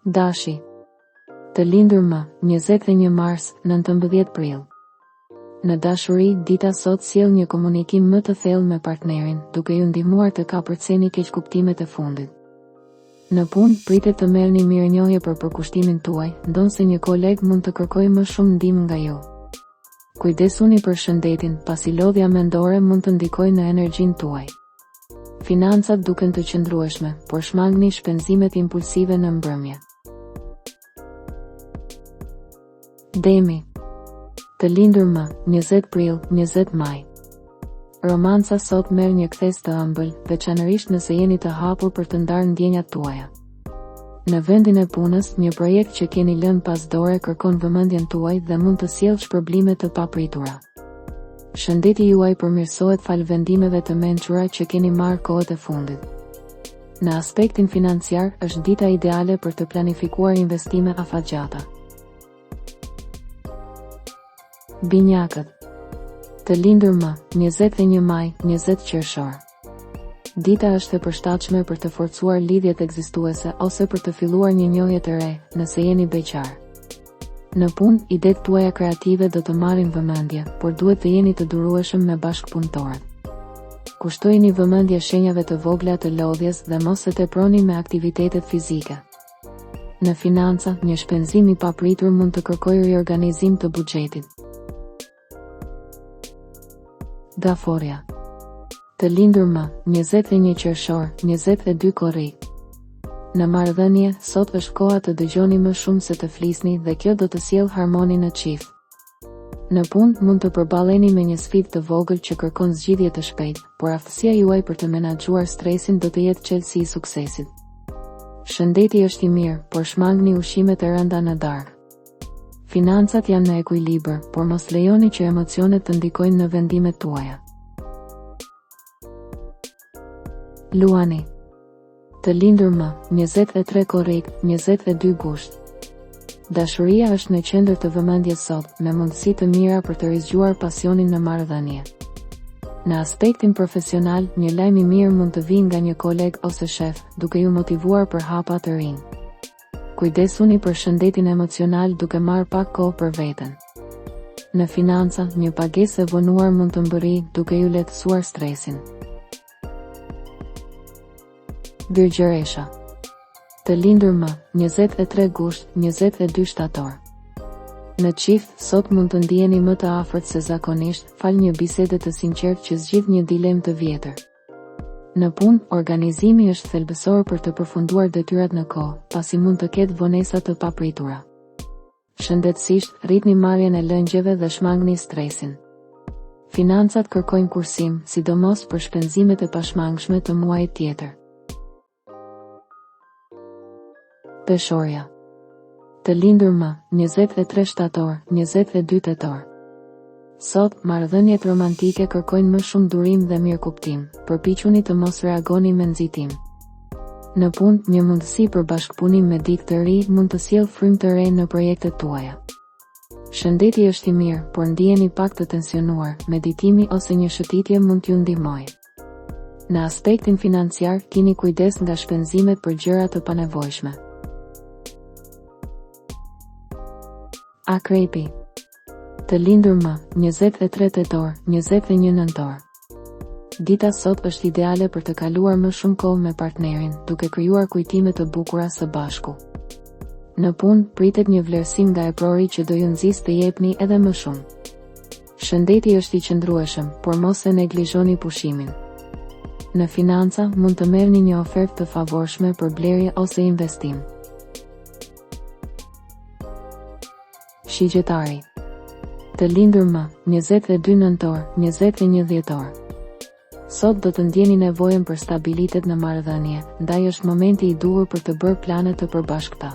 Dashi. Të lindur më, 21 mars, 19 prill. Në dashuri, dita sot sjell një komunikim më të thellë me partnerin, duke ju ndihmuar të kapërceni keqkuptimet e fundit. Në punë, pritet të merrni mirënjohje për përkushtimin tuaj, ndonse një koleg mund të kërkojë më shumë ndihmë nga ju. Kujdesuni për shëndetin, pasi lodhja mendore mund të ndikojë në energjinë tuaj. Financat duken të qëndrueshme, por shmangni shpenzimet impulsive në mbrëmje. Demi. Të lindur më, 20 prill, 20 maj. Romanca sot merr një kthes të ëmbël, veçanërisht nëse jeni të hapur për të ndarë ndjenjat tuaja. Në vendin e punës, një projekt që keni lënë pas dore kërkon vëmendjen tuaj dhe mund të sjellë shpërblime të papritura. Shëndeti juaj përmirësohet fal vendimeve të mençura që keni marrë kohët e fundit. Në aspektin financiar, është dita ideale për të planifikuar investime afatgjata. Binjakët. Të lindur më, 21 maj, 20 qershor. Dita është e përshtatshme për të forcuar lidhjet ekzistuese ose për të filluar një njohje të re, nëse jeni beqar. Në punë, idetë tuaja kreative do të marrin vëmendje, por duhet të jeni të durueshëm me bashkëpunëtorët. Kushtojini vëmendje shenjave të vogla të lodhjes dhe mos e teproni me aktivitetet fizike. Në financa, një shpenzim i papritur mund të kërkojë riorganizim të buxhetit. Daforia. Të lindur më, 21 qershor, 22 korrik. Në marrëdhënie, sot është koha të dëgjoni më shumë se të flisni dhe kjo do të sjellë harmoni në çift. Në punë, mund të përballeni me një sfidë të vogël që kërkon zgjidhje të shpejtë, por aftësia juaj për të menaxhuar stresin do të jetë çelësi i suksesit. Shëndeti është i mirë, por shmangni ushqimet e rënda në darkë. Financat janë në ekuilibër, por mos lejoni që emocionet të ndikojnë në vendimet tuaja. Luani. Të lindur më, 23 korrik, 22 gusht. Dashuria është në qendër të vëmendjes sot, me mundësi të mira për të rizgjuar pasionin në marrëdhënie. Në aspektin profesional, një lajm i mirë mund të vijë nga një koleg ose shef, duke ju motivuar për hapa të rinj. Kujdesuni për shëndetin emocional duke marrë pak kohë për veten. Në financa, një pagesë e vonuar mund të mbërrijë duke ju lehtësuar stresin. Virgjëresha. Të lindur më, 23 gusht, 22 shtator. Në çift, sot mund të ndiheni më të afërt se zakonisht, fal një bisede të sinqertë që zgjidh një dilemë të vjetër. Në punë, organizimi është thelbësor për të përfunduar detyrat në kohë, pasi mund të ketë vonesa të papritura. Shëndetësisht, rritni marrjen e lëngjeve dhe shmangni stresin. Financat kërkojnë kursim, sidomos për shpenzimet e pashmangshme të muajit tjetër. Peshorja. Të lindur më, 23 shtator, 22 tetor. Sot, marrëdhëniet romantike kërkojnë më shumë durim dhe mirëkuptim, përpiquni të mos reagoni me nxitim. Në punë, një mundësi për bashkëpunim me dikë të ri mund të sjellë frymë të re në projektet tuaja. Shëndeti është i mirë, por ndiheni pak të tensionuar, meditimi ose një shëtitje mund t'ju ndihmojë. Në aspektin financiar, keni kujdes nga shpenzimet për gjëra të panevojshme. Akrepi. Të lindur më, 23 tetor, 21 nëntor. Dita sot është ideale për të kaluar më shumë kohë me partnerin, duke krijuar kujtime të bukura së bashku. Në punë, pritet një vlerësim nga eprori që do ju nxjisë të jepni edhe më shumë. Shëndeti është i qëndrueshëm, por mos e neglizhoni pushimin. Në financa, mund të merrni një ofertë të favorshme për blerje ose investim. Shigjetari. Të lindur më, 22 nëntor, 21 dhjetor. Sot do të ndjeni nevojën për stabilitet në marrëdhënie, ndaj është momenti i duhur për të bërë plane të përbashkëta.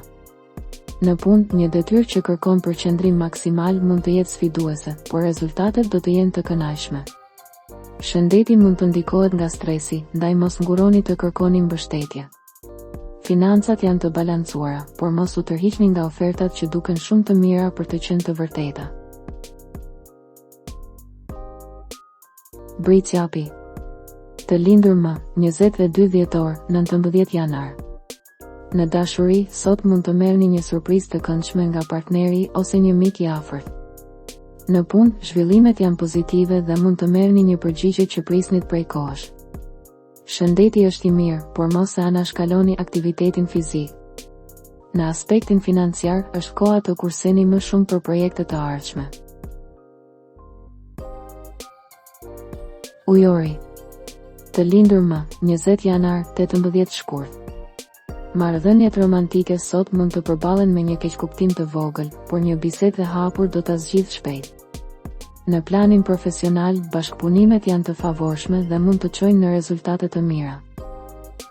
Në punë, një detyrë që kërkon përqendrim maksimal mund të jetë sfiduese, por rezultatet do të jenë të kënaqshme. Shëndeti mund të ndikohet nga stresi, ndaj mos nguroni të kërkoni mbështetje. Financat janë të balancuara, por mos u tërhiqni nga ofertat që duken shumë të mira për të qenë të vërteta. Britsjapi. Të lindur më, 22 dhjetor, 19 janar. Në dashuri, sot mund të merrni një surprizë të këndshme nga partneri ose një mik i afërt. Në punë, zhvillimet janë pozitive dhe mund të merrni një përgjigje që prisnit prej kohësh. Shëndeti është i mirë, por mos e anashkaloni aktivitetin fizik. Në aspektin financiar, është koha të kurseni më shumë për projekte të ardhshme. Ujori. Të lindur më, 20 janar, 18 shkurt. Marrëdhëniet romantike sot mund të përballen me një keqkuptim të vogël, por një bisedë e hapur do ta zgjidhë shpejt. Në planin profesional, bashkëpunimet janë të favorshme dhe mund të çojnë në rezultate të mira.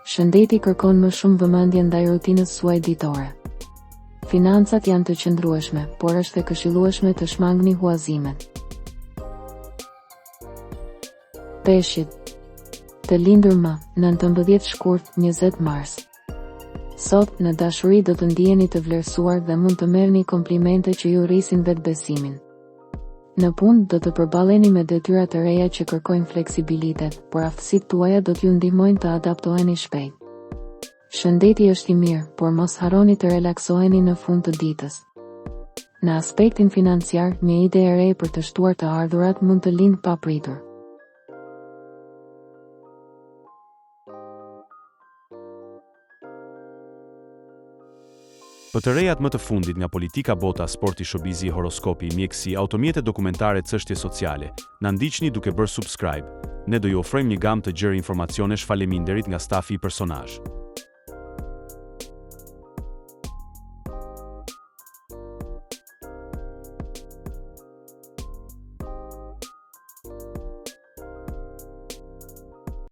Shëndeti kërkon më shumë vëmendje ndaj rutinës suaj ditore. Financat janë të qëndrueshme, por është e këshillueshme të shmangni huazimet. Peshqit. Të lindur më, 19 shkurt, 20 mars. Sot, në dashuri do të ndiheni të vlerësuar dhe mund të merrni komplimente që ju rrisin vetbesimin. Në punë do të përballeni me detyra të reja që kërkojnë fleksibilitet, por aftësitë tuaja do t'ju ndihmojnë të adaptoheni shpejt. Shëndeti është i mirë, por mos harroni të relaksoheni në fund të ditës. Në aspektin financiar, një ide e re për të shtuar të ardhurat mund të lindë papritur. Për të rejat më të fundit nga politika, bota, sporti, showbizi, horoskopi, mjekësi, automjete dokumentare, çështje sociale, na ndiqni duke bërë subscribe. Ne do ju ofrojmë një gamë të gjerë informacionesh faleminderit nga stafi i personazh.